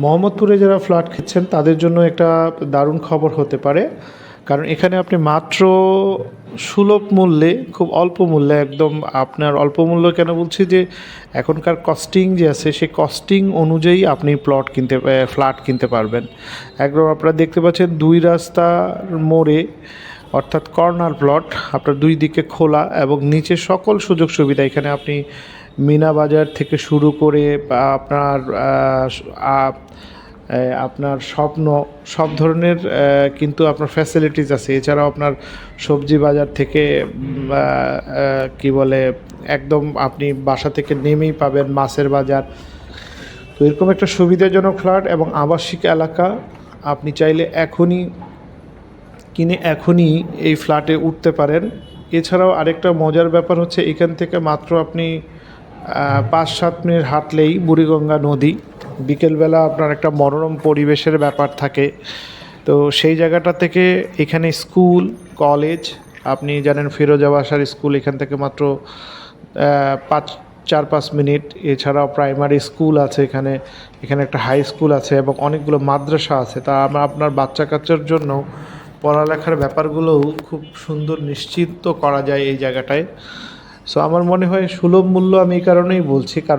মোহাম্মদপুরে যারা ফ্ল্যাট কিনছেন তাদের জন্য একটা দারুণ খবর হতে পারে, কারণ এখানে আপনি মাত্র সুলভ মূল্যে, খুব অল্প মূল্যে, একদম আপনার অল্প মূল্য কেন বলছি যে এখনকার কস্টিং যে আছে সেই কস্টিং অনুযায়ী আপনি ফ্ল্যাট কিনতে পারবেন। একদম আপনারা দেখতে পাচ্ছেন 2 রাস্তার মোড়ে, অর্থাৎ কর্নার প্লট, আপনার 2 দিকে খোলা এবং নিচে সকল সুযোগ সুবিধা। এখানে আপনি মিনা বাজার থেকে শুরু করে বা আপনার স্বপ্ন সব ধরনের কিন্তু আপনার ফ্যাসিলিটিস আছে। এছাড়াও আপনার সবজি বাজার থেকে কি বলে, একদম আপনি বাসা থেকে নেমেই পাবেন মাছের বাজার। তো এরকম একটা সুবিধাজনক ফ্ল্যাট এবং আবাসিক এলাকা, আপনি চাইলে এখনই কিনে এখনই এই ফ্ল্যাটে উঠতে পারেন। এছাড়াও আরেকটা মজার ব্যাপার হচ্ছে, এখান থেকে মাত্র আপনি 5-7 মিনিট হাঁটলেই বুড়িগঙ্গা নদী। বিকেলবেলা আপনার একটা মনোরম পরিবেশের ব্যাপার থাকে। তো সেই জায়গাটা থেকে এখানে স্কুল, কলেজ, আপনি জানেন ফিরোজা বাসার স্কুল এখান থেকে মাত্র 4-5 মিনিট। এছাড়াও প্রাইমারি স্কুল আছে এখানে, এখানে একটা হাই স্কুল আছে এবং অনেকগুলো মাদ্রাসা আছে। তা আপনার বাচ্চা কাচ্চার জন্য পড়ালেখার ব্যাপারগুলোও খুব সুন্দর নিশ্চিত করা যায় এই জায়গাটায়। সো আমার মনে হয় সুলভ মূল্য আমি এই কারণেই বলছি, কারণ